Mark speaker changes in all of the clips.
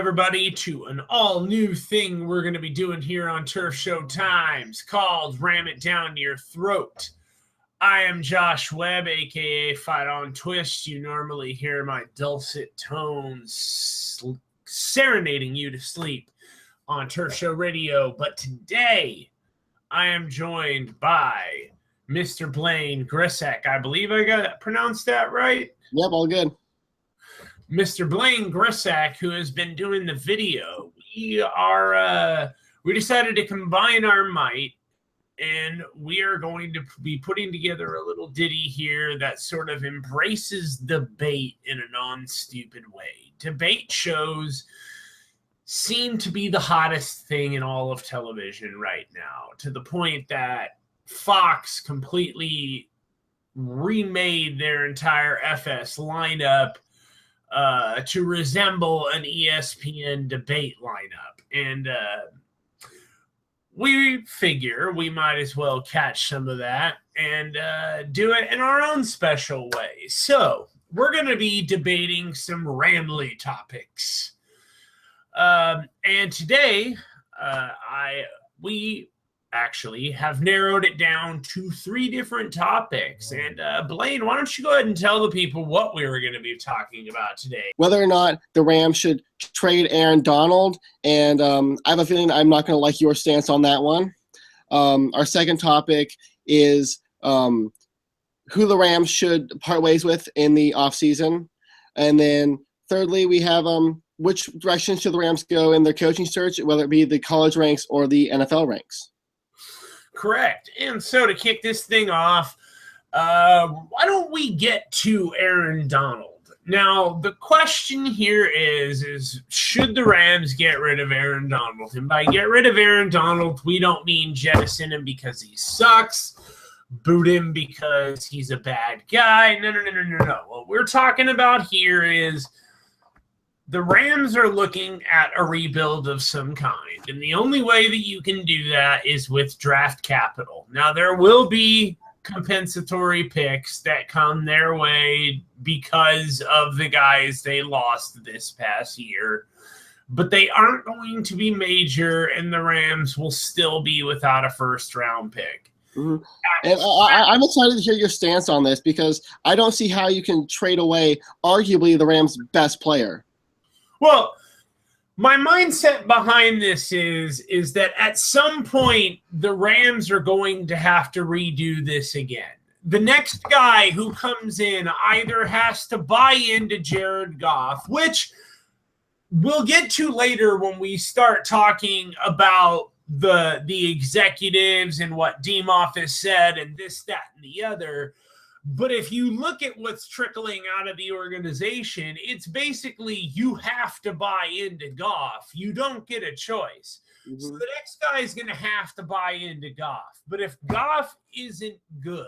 Speaker 1: everybody, to an all-new thing we're going to be doing here on TurfShow Times called Ram It Down Your Throat. I am Josh Webb, a.k.a. FightOnTwist. You normally hear my dulcet tones serenading you to sleep on Turf Show Radio, but today I am joined by Mr. Blaine Grisak. I believe I got pronounced that right?
Speaker 2: Yep, all good.
Speaker 1: Mr. Blaine Grisak, who has been doing the video. We decided to combine our might, and we are going to be putting together a little ditty here that sort of embraces debate in a non-stupid way. Debate shows seem to be the hottest thing in all of television right now, to the point that Fox completely remade their entire FS lineup to resemble an ESPN debate lineup. And we figure we might as well catch some of that and do it in our own special way. So we're going to be debating some Ramley topics. And today we actually have narrowed it down to 3 different topics. And Blaine, why don't you go ahead and tell the people what we were going to be talking about today?
Speaker 2: Whether or not the Rams should trade Aaron Donald, and I have a feeling I'm not going to like your stance on that one. Our second topic is who the Rams should part ways with in the offseason. And then thirdly, we have which direction should the Rams go in their coaching search, whether it be the college ranks or the NFL ranks.
Speaker 1: Correct. And so to kick this thing off, why don't we get to Aaron Donald? Now, the question here is should the Rams get rid of Aaron Donald? And by get rid of Aaron Donald, we don't mean jettison him because he sucks, boot him because he's a bad guy. No. What we're talking about here is the Rams are looking at a rebuild of some kind, and the only way that you can do that is with draft capital. Now, there will be compensatory picks that come their way because of the guys they lost this past year, but they aren't going to be major, and the Rams will still be without a first-round pick.
Speaker 2: Mm-hmm. And I'm excited to hear your stance on this because I don't see how you can trade away arguably the Rams' best player.
Speaker 1: Well, my mindset behind this is that at some point the Rams are going to have to redo this again. The next guy who comes in either has to buy into Jared Goff, which we'll get to later when we start talking about the executives and what Demoff has said and this, that, and the other. But if you look at what's trickling out of the organization, it's basically you have to buy into Goff. You don't get a choice. Mm-hmm. So the next guy is going to have to buy into Goff. But if Goff isn't good,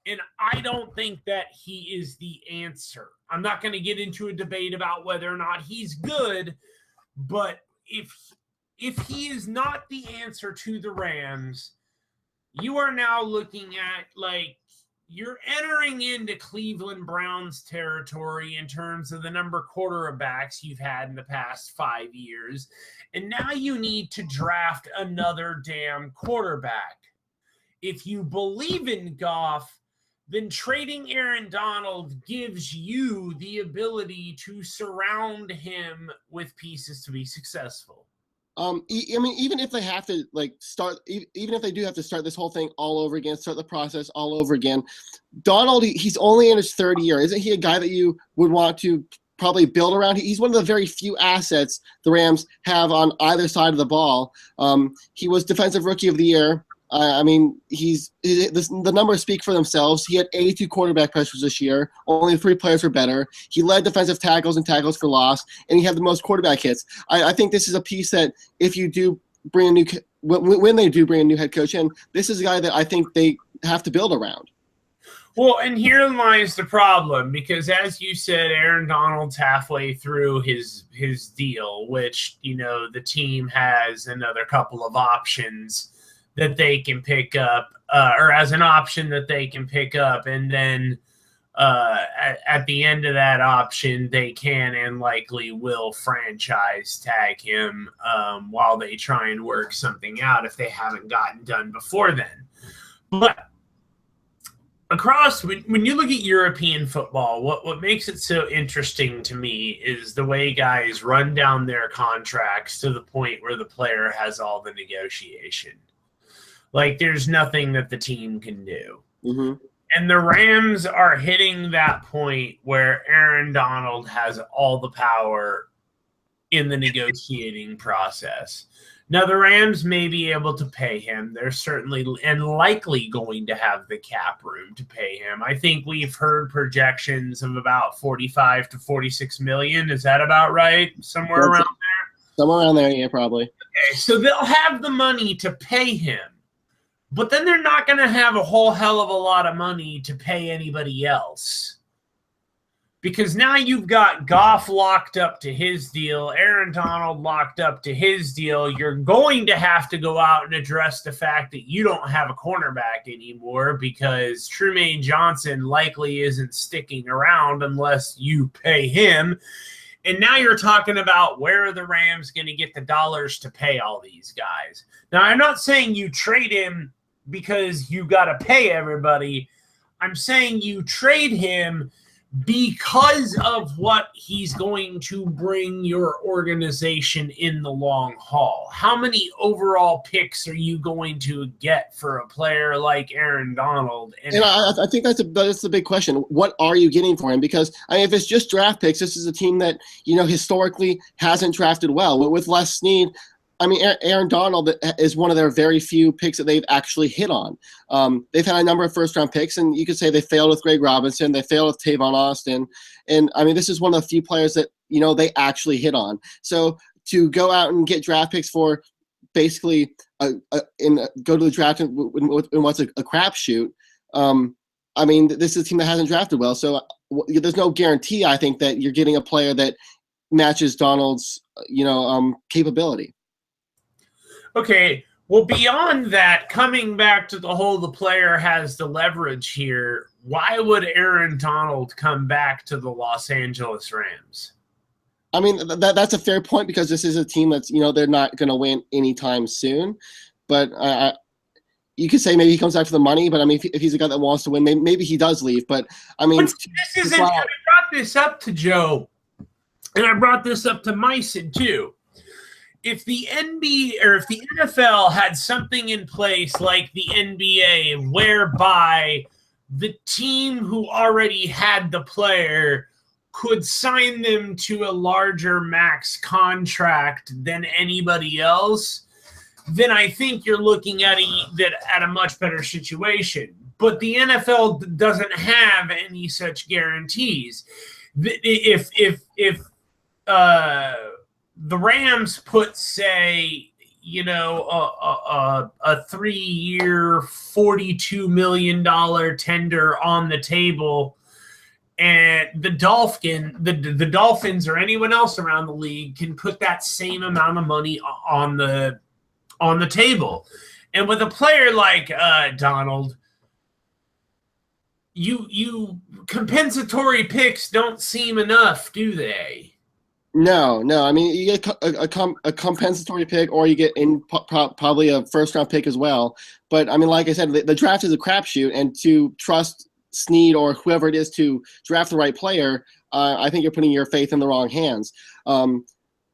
Speaker 1: and I don't think that he is the answer, I'm not going to get into a debate about whether or not he's good, but if he is not the answer to the Rams, you are now looking at you're entering into Cleveland Browns territory in terms of the number of quarterbacks you've had in the past 5 years. And now you need to draft another damn quarterback. If you believe in Goff, then trading Aaron Donald gives you the ability to surround him with pieces to be successful.
Speaker 2: I mean, even if they have to even if they do have to start this whole thing all over again, start the process all over again, Donald, he's only in his third year. Isn't he a guy that you would want to probably build around? He's one of the very few assets the Rams have on either side of the ball. He was Defensive Rookie of the Year. I mean, the numbers speak for themselves. He had 82 quarterback pressures this year. Only 3 players were better. He led defensive tackles and tackles for loss, and he had the most quarterback hits. I think this is a piece that if you do bring when they do bring a new head coach in, this is a guy that I think they have to build around.
Speaker 1: Well, and here lies the problem, because as you said, Aaron Donald's halfway through his deal, which, the team has another couple of options that they can pick up, or as an option that they can pick up. And then at the end of that option, they can and likely will franchise tag him while they try and work something out if they haven't gotten done before then. But across, when you look at European football, what makes it so interesting to me is the way guys run down their contracts to the point where the player has all the negotiation. Like, there's nothing that the team can do.
Speaker 2: Mm-hmm.
Speaker 1: And the Rams are hitting that point where Aaron Donald has all the power in the negotiating process. Now, the Rams may be able to pay him. They're certainly and likely going to have the cap room to pay him. I think we've heard projections of about 45 to 46 million. Is that about right? Somewhere around there?
Speaker 2: Somewhere around there, yeah, probably.
Speaker 1: Okay, so they'll have the money to pay him. But then they're not going to have a whole hell of a lot of money to pay anybody else. Because now you've got Goff locked up to his deal, Aaron Donald locked up to his deal. You're going to have to go out and address the fact that you don't have a cornerback anymore because Trumaine Johnson likely isn't sticking around unless you pay him. And now you're talking about where are the Rams going to get the dollars to pay all these guys. Now, I'm not saying you trade him because you got to pay everybody. I'm saying you trade him because of what he's going to bring your organization in the long haul. How many overall picks are you going to get for a player like Aaron Donald?
Speaker 2: And I think that's the big question. What are you getting for him? Because if it's just draft picks, this is a team that historically hasn't drafted well. With Les Snead, Aaron Donald is one of their very few picks that they've actually hit on. They've had a number of first-round picks, and you could say they failed with Greg Robinson. They failed with Tavon Austin. And, this is one of the few players that, they actually hit on. So to go out and get draft picks for basically go to the draft in what's a crapshoot, this is a team that hasn't drafted well. So there's no guarantee, I think, that you're getting a player that matches Donald's, capability.
Speaker 1: Okay, well, beyond that, coming back to the whole the player has the leverage here, why would Aaron Donald come back to the Los Angeles Rams?
Speaker 2: That's a fair point because this is a team that's, they're not going to win anytime soon. But you could say maybe he comes back for the money, but, if he's a guy that wants to win, maybe he does leave. But,
Speaker 1: this isn't, I brought this up to Joe, and I brought this up to Myson, too. If the NBA or if the NFL had something in place like the NBA whereby the team who already had the player could sign them to a larger max contract than anybody else, then I think you're looking at a much better situation. But the NFL doesn't have any such guarantees. If the Rams put, say, a 3-year, $42 million tender on the table, and the Dolphins or anyone else around the league can put that same amount of money on the table. And with a player like Donald, you compensatory picks don't seem enough, do they?
Speaker 2: No. You get a compensatory pick, or you get probably a first-round pick as well. But, like I said, the draft is a crapshoot, and to trust Snead or whoever it is to draft the right player, I think you're putting your faith in the wrong hands. And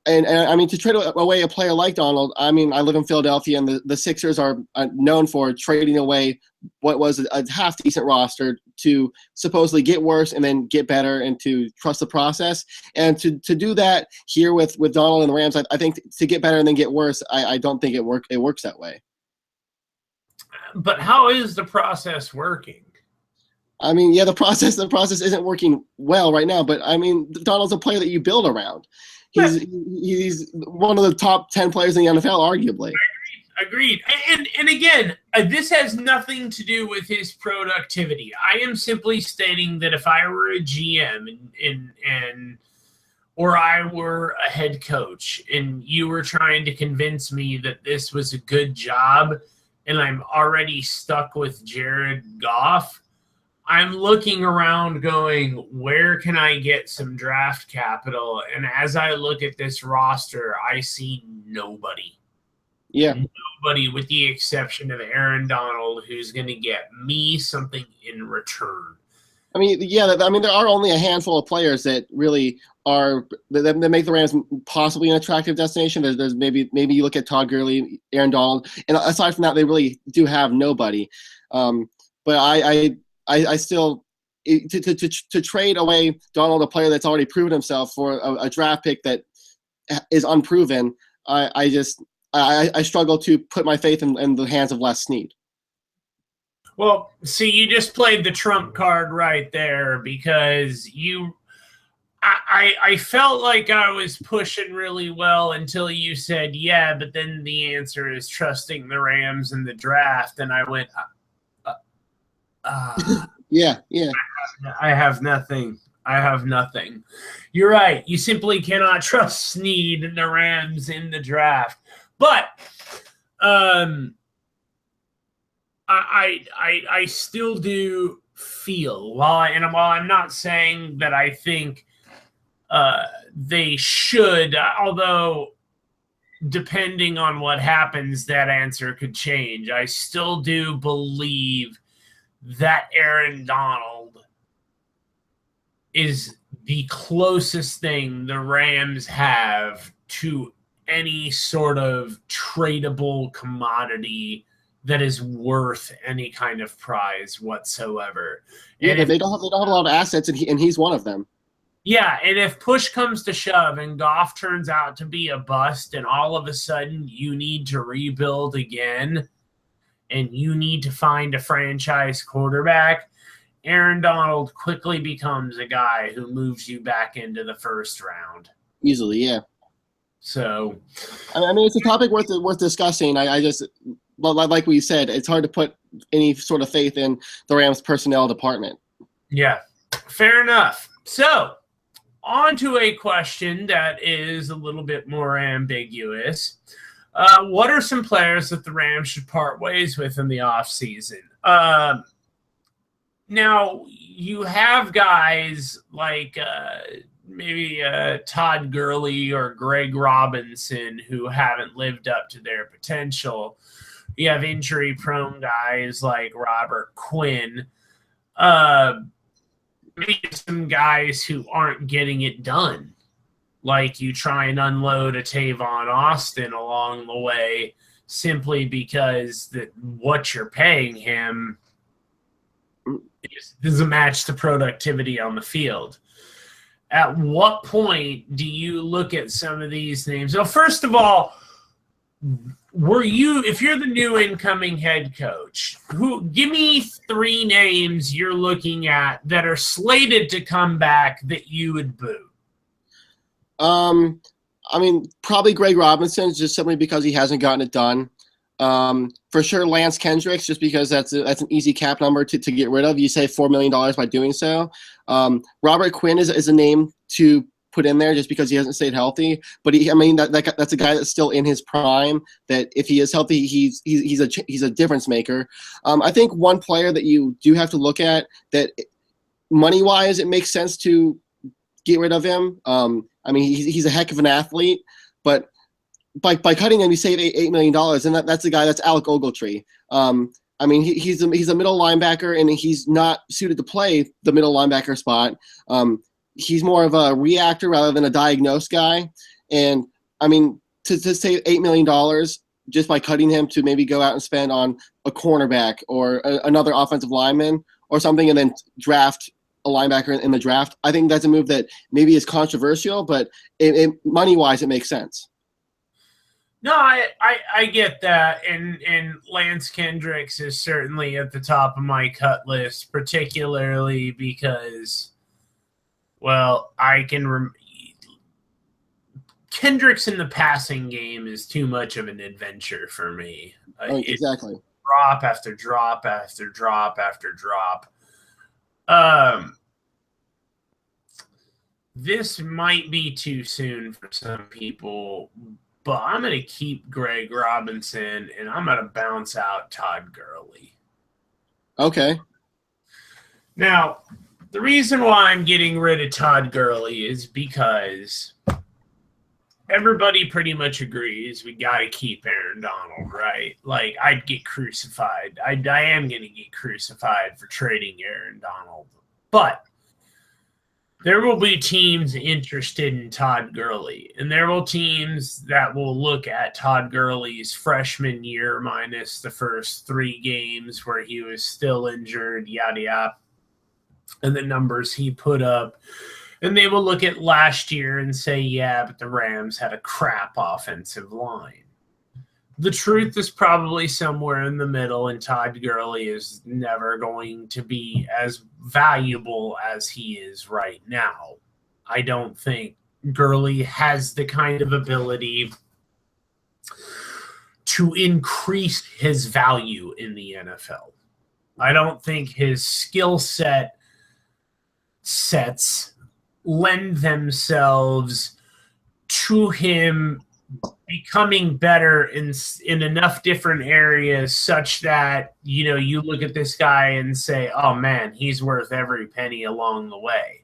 Speaker 2: to trade away a player like Donald, I live in Philadelphia, and the Sixers are known for trading away what was a half-decent roster to supposedly get worse and then get better and to trust the process. And to do that here with Donald and the Rams, I think to get better and then get worse, I don't think it works that way.
Speaker 1: But how is the process working?
Speaker 2: The process isn't working well right now, but Donald's a player that you build around. He's one of the top 10 players in the NFL, arguably.
Speaker 1: Agreed. And again, this has nothing to do with his productivity. I am simply stating that if I were a GM or I were a head coach and you were trying to convince me that this was a good job and I'm already stuck with Jared Goff, I'm looking around going, where can I get some draft capital? And as I look at this roster, I see nobody.
Speaker 2: Yeah.
Speaker 1: Nobody with the exception of Aaron Donald, who's going to get me something in return.
Speaker 2: I mean, yeah. I mean, there are only a handful of players that really are that make the Rams possibly an attractive destination. There's maybe you look at Todd Gurley, Aaron Donald, and aside from that, they really do have nobody. But I still to trade away Donald, a player that's already proven himself, for a draft pick that is unproven. I struggle to put my faith in the hands of Les Snead.
Speaker 1: Well, see, you just played the trump card right there, because I felt like I was pushing really well until you said, yeah, but then the answer is trusting the Rams in the draft. And I went,
Speaker 2: yeah.
Speaker 1: I have nothing. You're right. You simply cannot trust Snead and the Rams in the draft. But I still do feel, while I'm not saying that I think they should, although depending on what happens, that answer could change. I still do believe that Aaron Donald is the closest thing the Rams have to any sort of tradable commodity that is worth any kind of prize whatsoever.
Speaker 2: Yeah, and they don't have a lot of assets, and he's one of them.
Speaker 1: Yeah, and if push comes to shove and Goff turns out to be a bust, and all of a sudden you need to rebuild again, and you need to find a franchise quarterback, Aaron Donald quickly becomes a guy who moves you back into the first round.
Speaker 2: Easily, yeah.
Speaker 1: So,
Speaker 2: I mean, it's a topic worth discussing. I just, like we said, it's hard to put any sort of faith in the Rams personnel department.
Speaker 1: Yeah, fair enough. So, on to a question that is a little bit more ambiguous. What are some players that the Rams should part ways with in the offseason? Now, you have guys like maybe Todd Gurley or Greg Robinson who haven't lived up to their potential. You have injury-prone guys like Robert Quinn. Maybe some guys who aren't getting it done. Like you try and unload a Tavon Austin along the way simply because what you're paying him doesn't match the productivity on the field. At what point do you look at some of these names? Well, first of all, if you're the new incoming head coach, give me 3 names you're looking at that are slated to come back that you would boo?
Speaker 2: I mean, probably Greg Robinson, just simply because he hasn't gotten it done. For sure, Lance Kendricks, just because that's an easy cap number to get rid of. You save $4 million by doing so. Robert Quinn is a name to put in there just because he hasn't stayed healthy. But that's a guy that's still in his prime. That if he is healthy, he's a difference maker. I think one player that you do have to look at that money wise, it makes sense to get rid of him. I mean, he's a heck of an athlete, but by cutting him, you save $8 million, and that's the guy. That's Alec Ogletree. I mean, he's a middle linebacker, and he's not suited to play the middle linebacker spot. He's more of a reactor rather than a diagnosed guy. And I mean, to save $8 million just by cutting him to maybe go out and spend on a cornerback or another offensive lineman or something, and then draft a linebacker in the draft, I think that's a move that maybe is controversial, but money-wise, it makes sense.
Speaker 1: No, I get that, and Lance Kendricks is certainly at the top of my cut list, particularly because, well, Kendricks in the passing game is too much of an adventure for me.
Speaker 2: Exactly.
Speaker 1: Drop after drop after drop after drop. This might be too soon for some people, but I'm going to keep Greg Robinson, and I'm going to bounce out Todd Gurley.
Speaker 2: Okay.
Speaker 1: Now, the reason why I'm getting rid of Todd Gurley is because everybody pretty much agrees we got to keep Aaron Donald, right? Like, I'd get crucified. I am going to get crucified for trading Aaron Donald. But there will be teams interested in Todd Gurley, and there will teams that will look at Todd Gurley's freshman year minus the first 3 games where he was still injured, yada, yada, and the numbers he put up. And they will look at last year and say, yeah, but the Rams had a crap offensive line. The truth is probably somewhere in the middle, and Todd Gurley is never going to be as valuable as he is right now. I don't think Gurley has the kind of ability to increase his value in the NFL. I don't think his skill sets lend themselves to him becoming better in enough different areas such that, you know, you look at this guy and say, oh man, he's worth every penny along the way.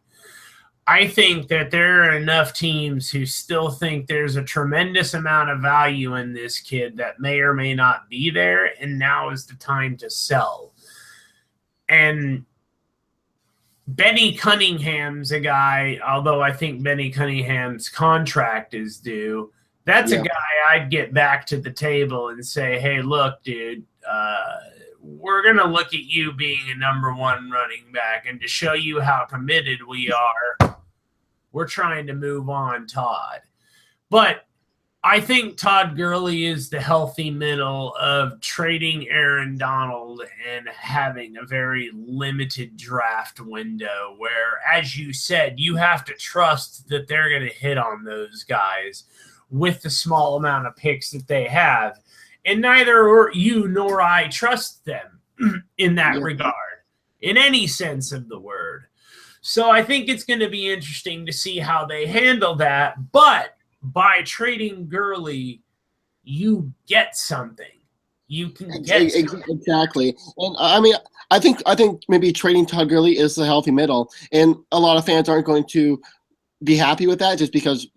Speaker 1: I think that there are enough teams who still think there's a tremendous amount of value in this kid that may or may not be there, and now is the time to sell. And Benny Cunningham's a guy, although I think Benny Cunningham's contract is due. That's a guy I'd get back to the table and say, hey, look, dude, we're going to look at you being a number 1 running back, and to show you how committed we are, we're trying to move on, Todd. But I think Todd Gurley is the healthy middle of trading Aaron Donald and having a very limited draft window where, as you said, you have to trust that they're going to hit on those guys with the small amount of picks that they have. And neither you nor I trust them in that regard, in any sense of the word. So I think it's going to be interesting to see how they handle that. But by trading Gurley, you get something. You can get something.
Speaker 2: Exactly. And I mean, I think maybe trading Todd Gurley is the healthy middle. And a lot of fans aren't going to be happy with that just because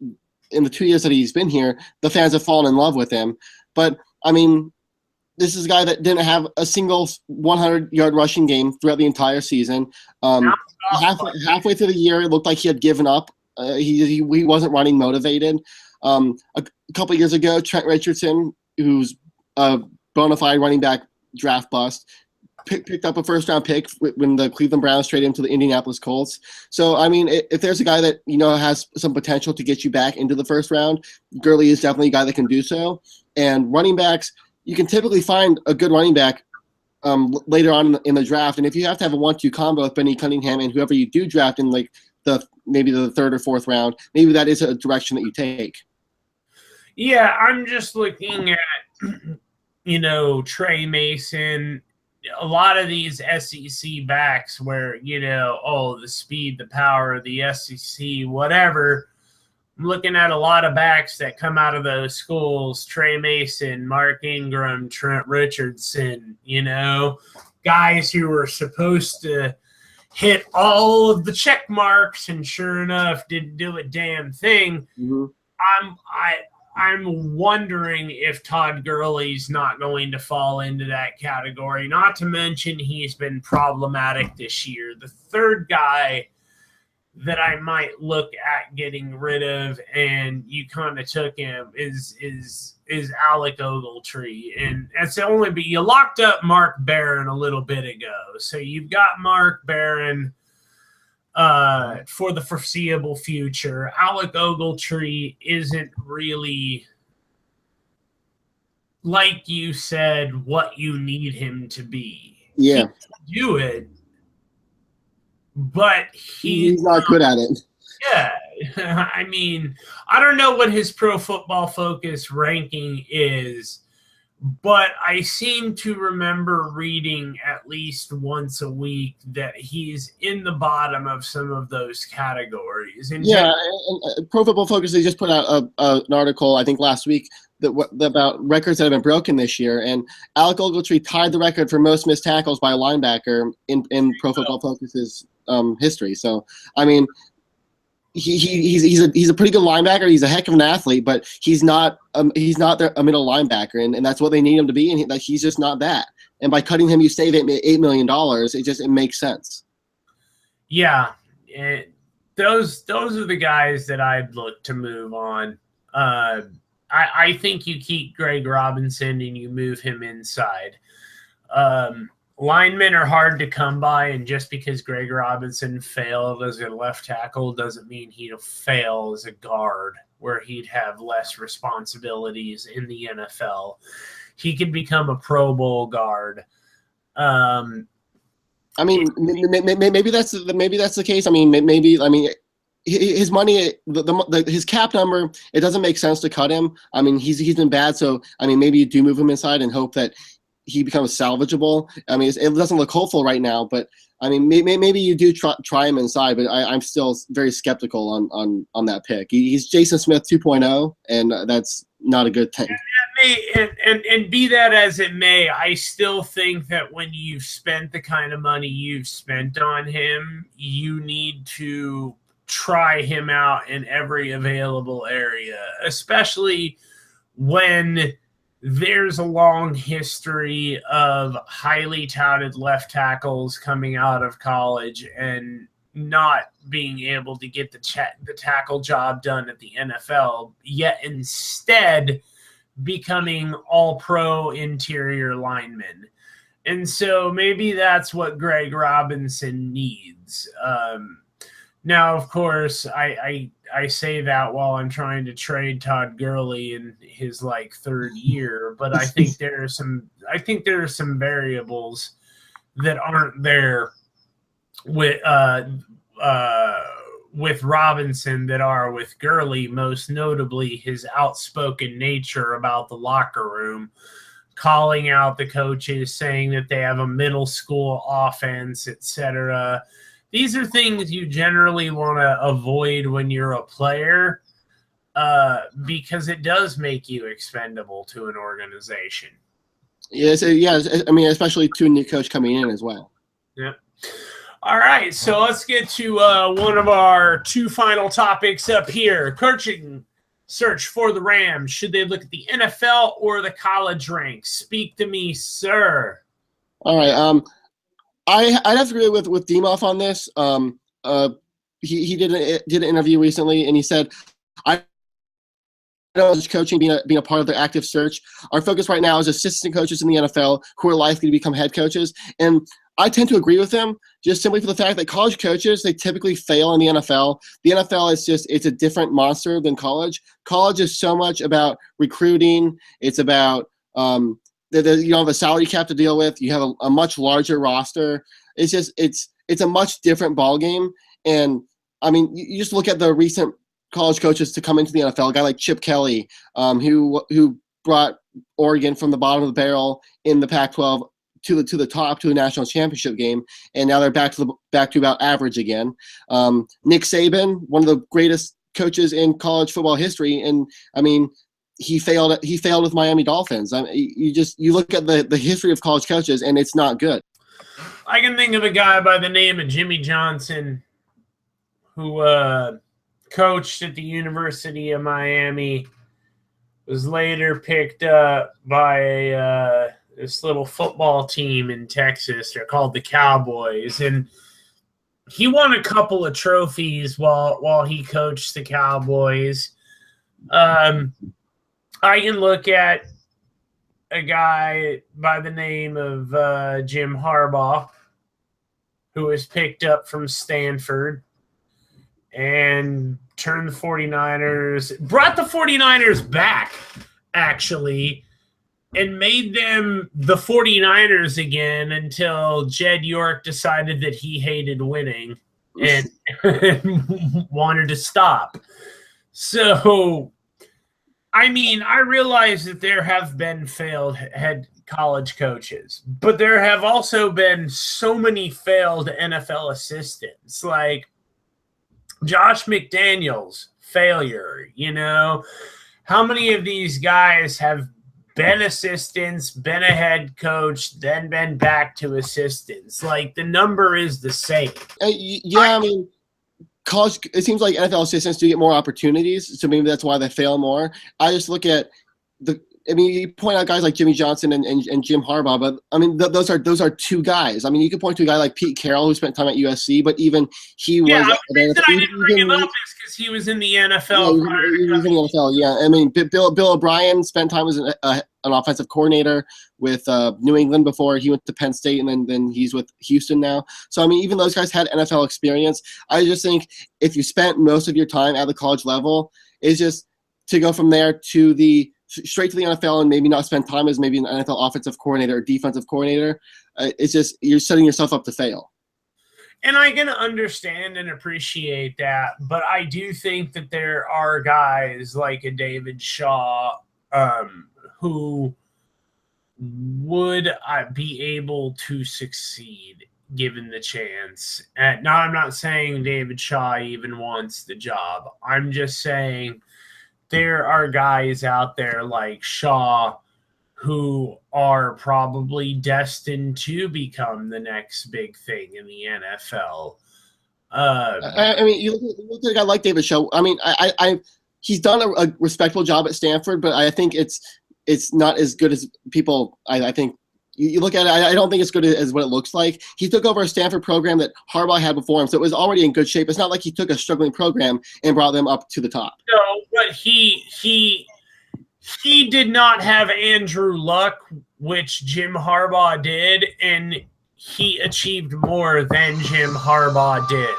Speaker 2: in the 2 years that he's been here, the fans have fallen in love with him. But, I mean, this is a guy that didn't have a single 100-yard rushing game throughout the entire season. Halfway through the year, it looked like he had given up. He wasn't running motivated. A couple of years ago, Trent Richardson, who's a bona fide running back draft bust, picked up a first-round pick when the Cleveland Browns traded him to the Indianapolis Colts. So, I mean, if there's a guy that, you know, has some potential to get you back into the first round, Gurley is definitely a guy that can do so. And running backs, you can typically find a good running back later on in the draft. And if you have to have a 1-2 combo with Benny Cunningham and whoever you do draft in, like, maybe the 3rd or 4th round, maybe that is a direction that you take.
Speaker 1: Yeah, I'm just looking at, you know, Trey Mason, a lot of these SEC backs where, you know, oh, the speed, the power of the SEC, whatever. I'm looking at a lot of backs that come out of those schools, Trey Mason, Mark Ingram, Trent Richardson, you know, guys who were supposed to hit all of the check marks and sure enough didn't do a damn thing.
Speaker 2: Mm-hmm.
Speaker 1: I'm wondering if Todd Gurley's not going to fall into that category. Not to mention he's been problematic this year. The third guy that I might look at getting rid of, and you kind of took him, is Alec Ogletree. And that's the only, but you locked up Mark Barron a little bit ago. So you've got Mark Barron for the foreseeable future. Alec Ogletree isn't really, like you said, what you need him to be.
Speaker 2: Yeah.
Speaker 1: He can do it, but
Speaker 2: he's not good at it.
Speaker 1: Yeah. I mean, I don't know what his Pro Football Focus ranking is, but I seem to remember reading at least once a week that he's in the bottom of some of those categories. And
Speaker 2: Pro Football Focus, they just put out an article, I think last week, about records that have been broken this year. And Alec Ogletree tied the record for most missed tackles by a linebacker in Pro Football Focus's history. So, I mean, he's a pretty good linebacker. He's a heck of an athlete, but he's not a middle linebacker, and that's what they need him to be. And he's just not that. And by cutting him, you save $8 million. It makes sense.
Speaker 1: Yeah, those are the guys that I'd look to move on. I think you keep Greg Robinson and you move him inside. Linemen are hard to come by, and just because Greg Robinson failed as a left tackle doesn't mean he'll fail as a guard, where he'd have less responsibilities in the NFL. He could become a Pro Bowl guard.
Speaker 2: I mean, maybe that's the case. I mean, his money, his cap number, it doesn't make sense to cut him. I mean, he's been bad, so I mean, maybe you do move him inside and hope that he becomes salvageable. I mean, it doesn't look hopeful right now, but I mean, maybe you do try him inside, but I'm still very skeptical on that pick. He's Jason Smith 2.0, and that's not a good thing.
Speaker 1: And be that as it may, I still think that when you've spent the kind of money you've spent on him, you need to try him out in every available area, especially when there's a long history of highly touted left tackles coming out of college and not being able to get the tackle job done at the NFL, yet instead becoming all-pro interior linemen. And so maybe that's what Greg Robinson needs. Now, of course, I say that while I'm trying to trade Todd Gurley in his third year, but I think there are some variables that aren't there with Robinson that are with Gurley, most notably his outspoken nature about the locker room, calling out the coaches, saying that they have a middle school offense, etc. These are things you generally want to avoid when you're a player, because it does make you expendable to an organization.
Speaker 2: Yes, I mean, especially to a new coach coming in as well.
Speaker 1: Yep. All right, so let's get to one of our two final topics up here. Coaching search for the Rams. Should they look at the NFL or the college ranks? Speak to me, sir.
Speaker 2: All right. I'd have to agree with Demoff on this. He did an interview recently, and he said, "I know coaching being a part of their active search. Our focus right now is assistant coaches in the NFL who are likely to become head coaches." And I tend to agree with him, just simply for the fact that college coaches, they typically fail in the NFL. The NFL it's a different monster than college. College is so much about recruiting. It's about you have a salary cap to deal with. You have a much larger roster. It's a much different ball game. And I mean, you just look at the recent college coaches to come into the NFL. A guy like Chip Kelly, who brought Oregon from the bottom of the barrel in the Pac-12 to the top, to a national championship game, and now they're back to about average again. Nick Saban, one of the greatest coaches in college football history, and I mean, he failed with Miami Dolphins. I mean, you look at the history of college coaches, and it's not good.
Speaker 1: I can think of a guy by the name of Jimmy Johnson, who coached at the University of Miami, was later picked up by this little football team in Texas. They're called the Cowboys, and he won a couple of trophies while he coached the Cowboys. I can look at a guy by the name of Jim Harbaugh, who was picked up from Stanford and brought the 49ers back, actually, and made them the 49ers again until Jed York decided that he hated winning and wanted to stop. So I mean, I realize that there have been failed head college coaches, but there have also been so many failed NFL assistants, like Josh McDaniels, failure. How many of these guys have been assistants, been a head coach, then been back to assistants? Like, the number is the same.
Speaker 2: Yeah, I mean, college, it seems like NFL assistants do get more opportunities, so maybe that's why they fail more. I just look at you point out guys like Jimmy Johnson and Jim Harbaugh, but I mean, those are two guys. I mean, you could point to a guy like Pete Carroll who spent time at USC, but even he was.
Speaker 1: Yeah, the reason I didn't bring him up is because he was in the NFL.
Speaker 2: Yeah, he was in the NFL. Yeah, I mean, Bill O'Brien spent time as an offensive coordinator with New England before he went to Penn State, and then he's with Houston now. So I mean, even those guys had NFL experience. I just think if you spent most of your time at the college level, it's just to go from there to straight to the NFL and maybe not spend time as maybe an NFL offensive coordinator or defensive coordinator. It's just you're setting yourself up to fail.
Speaker 1: And I can understand and appreciate that, but I do think that there are guys like a David Shaw who would be able to succeed given the chance. And now, I'm not saying David Shaw even wants the job. I'm just saying there are guys out there like Shaw who are probably destined to become the next big thing in the NFL.
Speaker 2: I mean, you look at a guy like David Shaw. I mean, he's done a respectable job at Stanford, but I think it's not as good as people. I think you look at it. I don't think it's good as what it looks like. He took over a Stanford program that Harbaugh had before him, so it was already in good shape. It's not like he took a struggling program and brought them up to the top.
Speaker 1: No, but he did not have Andrew Luck, which Jim Harbaugh did, and he achieved more than Jim Harbaugh did.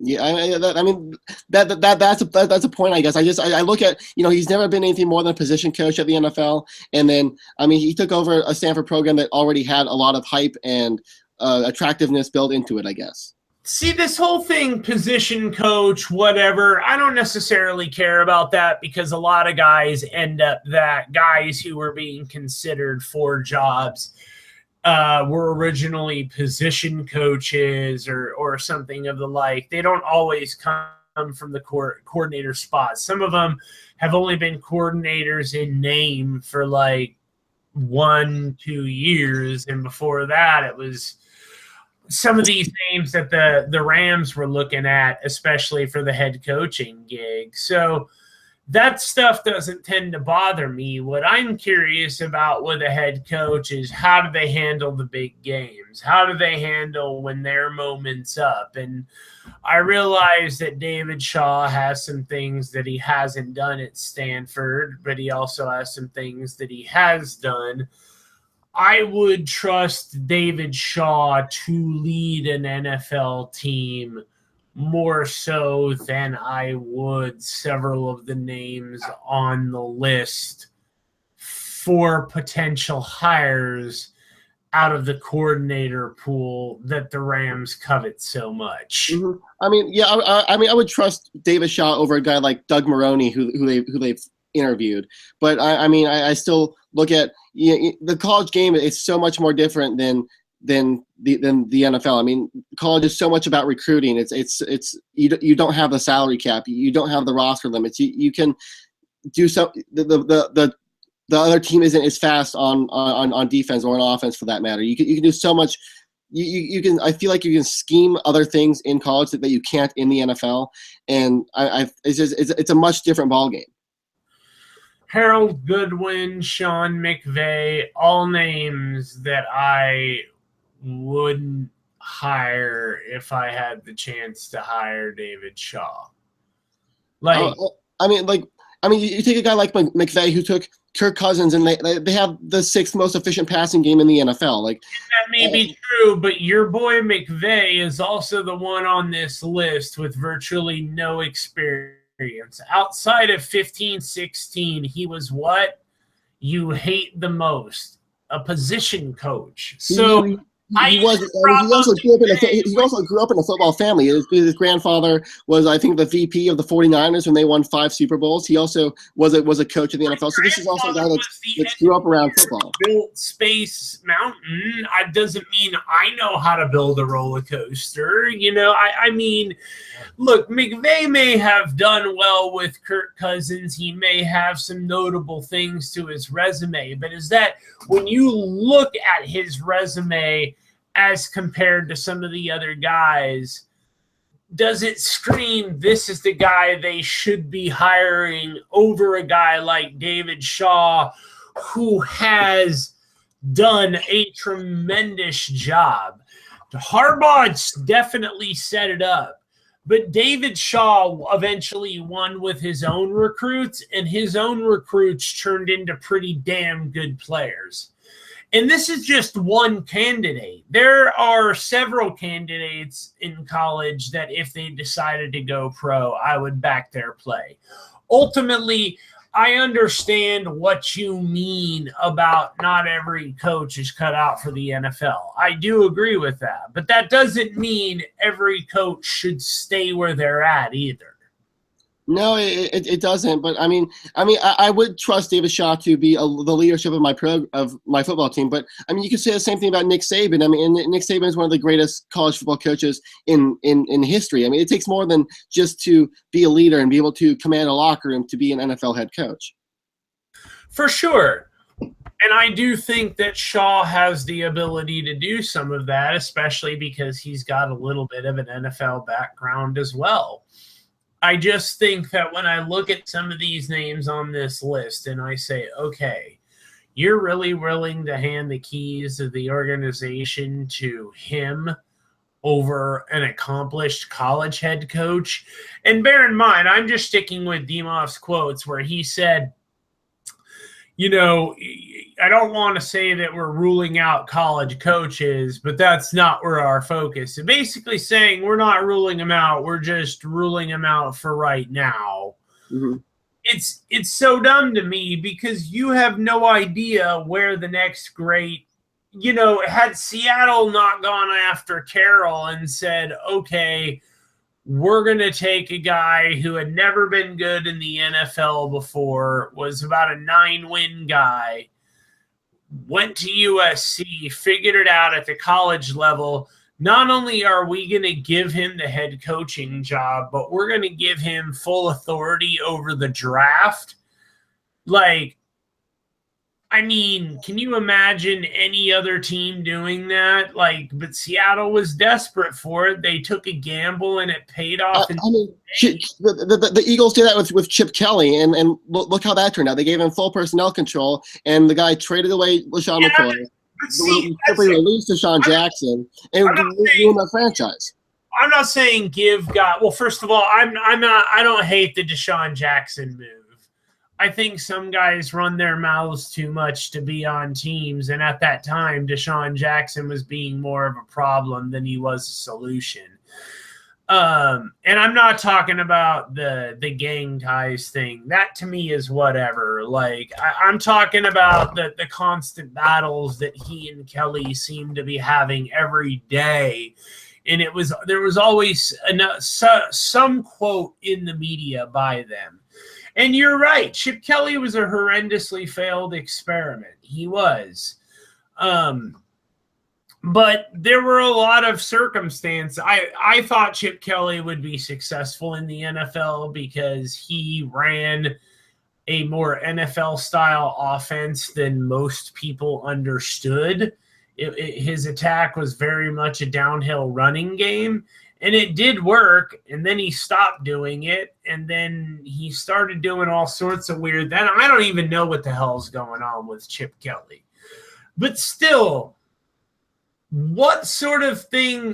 Speaker 2: Yeah, I mean that's a point, I guess. I look at, he's never been anything more than a position coach at the NFL, and then I mean he took over a Stanford program that already had a lot of hype and attractiveness built into it, I guess.
Speaker 1: See, this whole thing, position coach, whatever, I don't necessarily care about that because a lot of guys end up that guys who were being considered for jobs were originally position coaches or something of the like. They don't always come from the coordinator spot. Some of them have only been coordinators in name for like 1-2 years, and before that it was some of these names that the Rams were looking at, especially for the head coaching gig. So that stuff doesn't tend to bother me. What I'm curious about with a head coach is how do they handle the big games? How do they handle when their moment's up? And I realize that David Shaw has some things that he hasn't done at Stanford, but he also has some things that he has done. I would trust David Shaw to lead an NFL team more so than I would several of the names on the list for potential hires out of the coordinator pool that the Rams covet so much.
Speaker 2: Mm-hmm. I mean, yeah, I would trust David Shaw over a guy like Doug Maroney, who they've interviewed. But I still look at the college game. It's so much more different than the NFL. I mean, college is so much about recruiting. It's you don't have the salary cap. You don't have the roster limits. You can do so. The other team isn't as fast on defense or on offense for that matter. You can do so much. You can. I feel like you can scheme other things in college that you can't in the NFL, and it's a much different ballgame.
Speaker 1: Harold Goodwin, Sean McVay, all names that I wouldn't hire if I had the chance to hire David Shaw.
Speaker 2: You take a guy like McVay who took Kirk Cousins, and they have the 6th most efficient passing game in the NFL.
Speaker 1: That may be true, but your boy McVay is also the one on this list with virtually no experience. Outside of 15-16, he was what you hate the most, a position coach. So
Speaker 2: he he also grew up in a football family. His grandfather was, I think, the VP of the 49ers when they won 5 Super Bowls. He also was a coach of the NFL. So this is also a guy that grew up around football.
Speaker 1: Built Space Mountain. Doesn't mean I know how to build a roller coaster. I mean, look, McVay may have done well with Kirk Cousins. He may have some notable things to his resume, but is that when you look at his resume as compared to some of the other guys, does it scream this is the guy they should be hiring over a guy like David Shaw, who has done a tremendous job? Harbaugh's definitely set it up, but David Shaw eventually won with his own recruits, and his own recruits turned into pretty damn good players. And this is just one candidate. There are several candidates in college that if they decided to go pro, I would back their play. Ultimately, I understand what you mean about not every coach is cut out for the NFL. I do agree with that. But that doesn't mean every coach should stay where they're at either.
Speaker 2: No, it doesn't. But I would trust David Shaw to be the leadership of my football team. But you could say the same thing about Nick Saban. And Nick Saban is one of the greatest college football coaches in history. It takes more than just to be a leader and be able to command a locker room to be an NFL head coach.
Speaker 1: For sure. And I do think that Shaw has the ability to do some of that, especially because he's got a little bit of an NFL background as well. I just think that when I look at some of these names on this list and I say, okay, you're really willing to hand the keys of the organization to him over an accomplished college head coach. And bear in mind, I'm just sticking with Demoff's quotes where he said, I don't want to say that we're ruling out college coaches, but that's not where our focus is. Basically saying we're not ruling them out. We're just ruling them out for right now.
Speaker 2: Mm-hmm.
Speaker 1: It's so dumb to me because you have no idea where the next great, had Seattle not gone after Carroll and said, okay, we're going to take a guy who had never been good in the NFL before, was about a 9-win guy, went to USC, figured it out at the college level. Not only are we going to give him the head coaching job, but we're going to give him full authority over the draft. Can you imagine any other team doing that? But Seattle was desperate for it. They took a gamble and it paid off.
Speaker 2: The Eagles did that with Chip Kelly, and look how that turned out. They gave him full personnel control, and the guy traded away LaShawn McCoy, simply released Deshaun Jackson, and ruined the franchise.
Speaker 1: I'm not saying give God. Well, first of all, I'm not. I don't hate the Deshaun Jackson move. I think some guys run their mouths too much to be on teams, and at that time, Deshaun Jackson was being more of a problem than he was a solution. And I'm not talking about the gang ties thing. That to me is whatever. I'm talking about the constant battles that he and Kelly seem to be having every day. And there was always some quote in the media by them. And you're right. Chip Kelly was a horrendously failed experiment. He was. But there were a lot of circumstances. I thought Chip Kelly would be successful in the NFL because he ran a more NFL-style offense than most people understood. His attack was very much a downhill running game. And it did work, and then he stopped doing it, and then he started doing all sorts of weird. Then I don't even know what the hell's going on with Chip Kelly. But still, what sort of thing,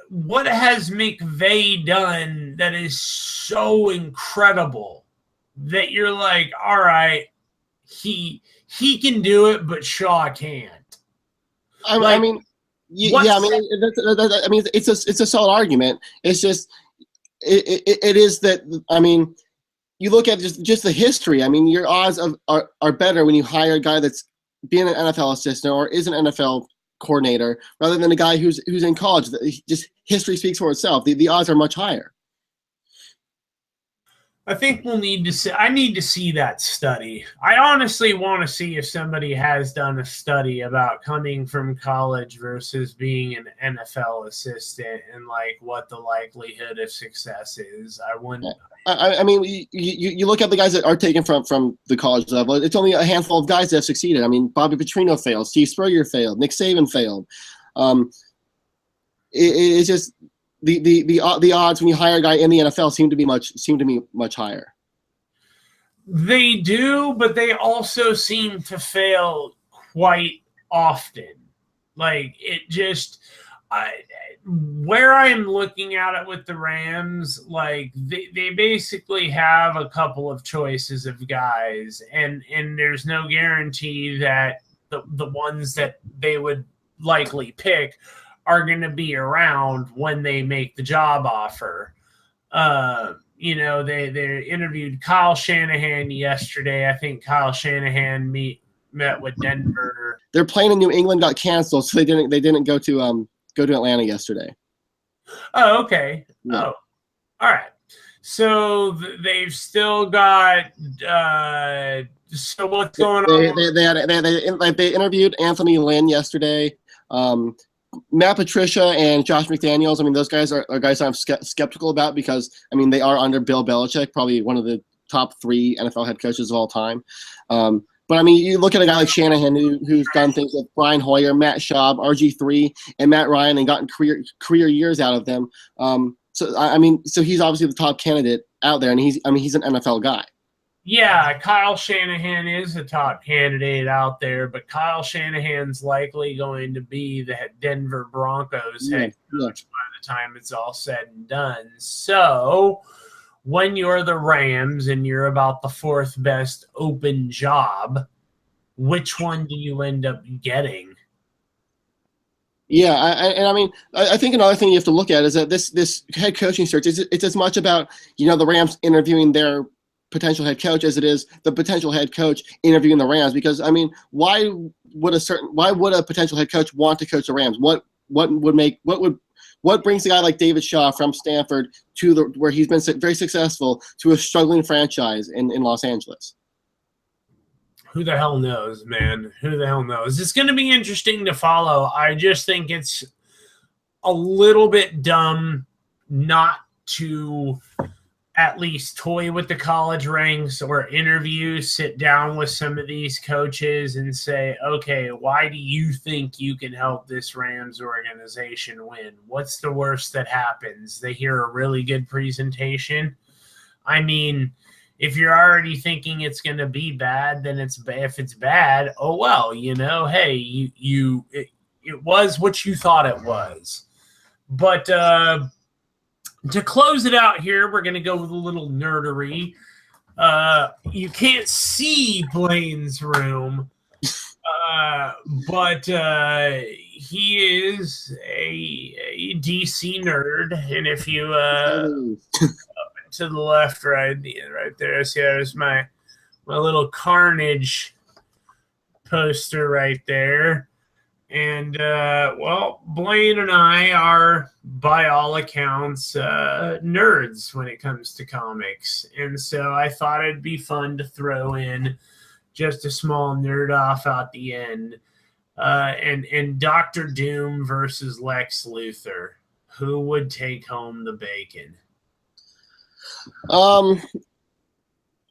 Speaker 1: what has McVay done that is so incredible that you're like, all right, he can do it, but Shaw can't?
Speaker 2: It's a solid argument. It's just it is that. You look at just the history. Your odds are better when you hire a guy that's been an NFL assistant or is an NFL coordinator rather than a guy who's in college. Just history speaks for itself. The odds are much higher.
Speaker 1: I think we'll need to see. I need to see that study. I honestly want to see if somebody has done a study about coming from college versus being an NFL assistant and like what the likelihood of success is. I wouldn't.
Speaker 2: I mean, you look at the guys that are taken from the college level. It's only a handful of guys that have succeeded. I mean, Bobby Petrino failed, Steve Spurrier failed, Nick Saban failed. It's just the odds when you hire a guy in the NFL seem to be much higher.
Speaker 1: They do, but they also seem to fail quite often. Like it just. Where I'm looking at it with the Rams, like they basically have a couple of choices of guys, and there's no guarantee that the ones that they would likely pick are going to be around when they make the job offer. You know, they interviewed Kyle Shanahan yesterday. I think Kyle Shanahan met with Denver.
Speaker 2: Their plane in New England got canceled, so they didn't go to Atlanta yesterday.
Speaker 1: Oh, okay. Yeah. Oh, all right. So they've still got. So what's going on?
Speaker 2: They interviewed Anthony Lynn yesterday. Matt Patricia and Josh McDaniels. I mean, those guys are guys I'm skeptical about because I mean they are under Bill Belichick, probably one of the top 3 NFL head coaches of all time. But, I mean, you look at a guy like Shanahan who's done things with Brian Hoyer, Matt Schaub, RG3, and Matt Ryan and gotten career years out of them. So he's obviously the top candidate out there, and he's an NFL guy.
Speaker 1: Yeah, Kyle Shanahan is a top candidate out there, but Kyle Shanahan's likely going to be the Denver Broncos head coach by the time it's all said and done. So – when you're the Rams and you're about the 4th best open job, which one do you end up getting?
Speaker 2: Yeah, I think another thing you have to look at is that this head coaching search it's as much about the Rams interviewing their potential head coach as it is the potential head coach interviewing the Rams. Because I mean, why would a potential head coach want to coach the Rams? What brings a guy like David Shaw from Stanford to where he's been very successful to a struggling franchise in Los Angeles?
Speaker 1: Who the hell knows, man? Who the hell knows? It's going to be interesting to follow. I just think it's a little bit dumb not to at least toy with the college ranks or interview, sit down with some of these coaches and say, okay, why do you think you can help this Rams organization win? What's the worst that happens? They hear a really good presentation. I mean, if you're already thinking it's going to be bad, then if it's bad, oh, well, hey, it was what you thought it was. But, to close it out here, we're going to go with a little nerdery. You can't see Blaine's room, but he is a DC nerd. And if you to the left, right there, see there's my little Carnage poster right there. And, Blaine and I are, by all accounts, nerds when it comes to comics. And so I thought it'd be fun to throw in just a small nerd off at the end. And Dr. Doom versus Lex Luthor. Who would take home the bacon?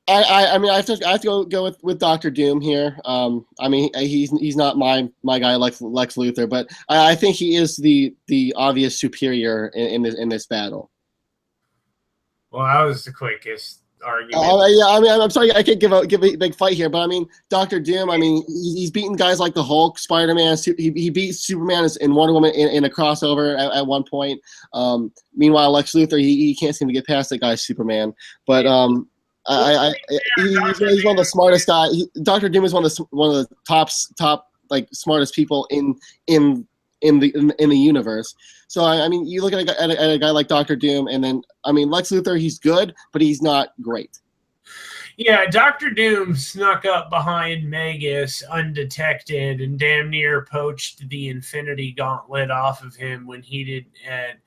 Speaker 2: I mean, I have to go with Dr. Doom here. I mean, he's not my guy like Lex Luthor, but I think he is the obvious superior in this battle.
Speaker 1: Well, that was the quickest argument.
Speaker 2: Yeah, I mean, I'm sorry I can't give a big fight here, but I mean, Dr. Doom. I mean, he's beaten guys like the Hulk, Spider-Man. He beat Superman and Wonder Woman in a crossover at one point. Meanwhile, Lex Luthor, he can't seem to get past that guy Superman, but he's one of the smartest guys. Dr. Doom is one of the top smartest people in the universe. So I mean, you look at a guy like Dr. Doom, and then I mean Lex Luthor, he's good, but he's not great.
Speaker 1: Yeah, Dr. Doom snuck up behind Magus undetected and damn near poached the Infinity Gauntlet off of him when he did. And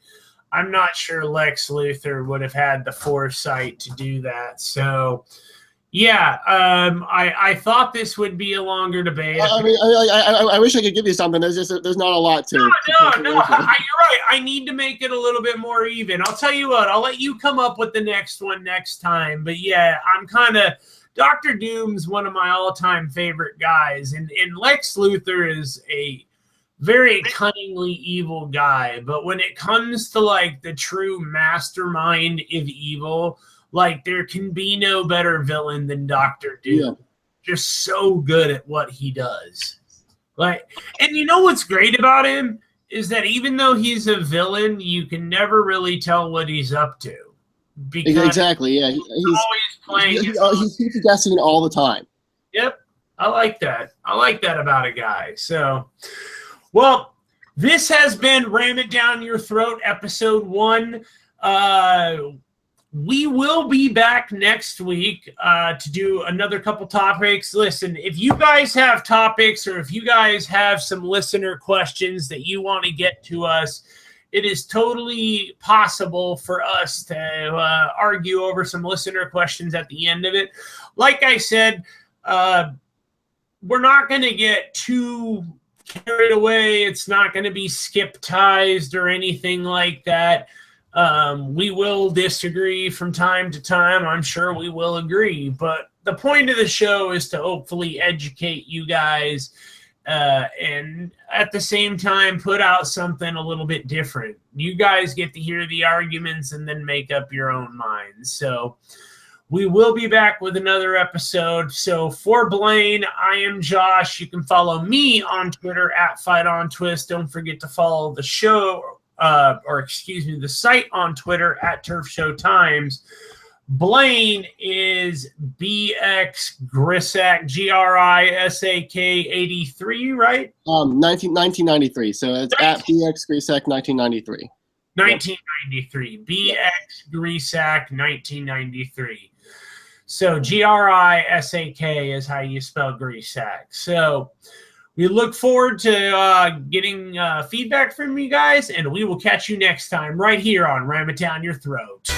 Speaker 1: I'm not sure Lex Luthor would have had the foresight to do that. So, yeah, I thought this would be a longer debate.
Speaker 2: I wish I could give you something. There's not a lot to.
Speaker 1: No. You're right. I need to make it a little bit more even. I'll tell you what. I'll let you come up with the next one next time. But yeah, I'm kind of Dr. Doom's one of my all-time favorite guys, and Lex Luthor is a very cunningly evil guy. But when it comes to like the true mastermind of evil, like there can be no better villain than Dr. Doom. Yeah. Just so good at what he does. Like, and you know what's great about him is that even though he's a villain, you can never really tell what he's up to. Because
Speaker 2: exactly, yeah. He's
Speaker 1: always playing.
Speaker 2: He's guessing all the time.
Speaker 1: Yep, I like that. I like that about a guy. So, well, this has been Ram It Down Your Throat, episode 1. We will be back next week to do another couple topics. Listen, if you guys have topics or if you guys have some listener questions that you want to get to us, it is totally possible for us to argue over some listener questions at the end of it. Like I said, we're not going to get too carried away. It's not going to be skip-tized or anything like that. We will disagree from time to time. I'm sure we will agree. But the point of the show is to hopefully educate you guys and at the same time put out something a little bit different. You guys get to hear the arguments and then make up your own minds. So we will be back with another episode. So for Blaine, I am Josh. You can follow me on Twitter at FightOnTwist. Don't forget to follow the show. The site on Twitter at TurfShow Times. Blaine is BX Grisak, Grisak 83, right?
Speaker 2: 1993. So it's at BX Grisak 1993.
Speaker 1: 1993. BX Grisak 1993. So Grisak is how you spell Grisak. So we look forward to getting feedback from you guys, and we will catch you next time right here on Ram It Down Your Throat.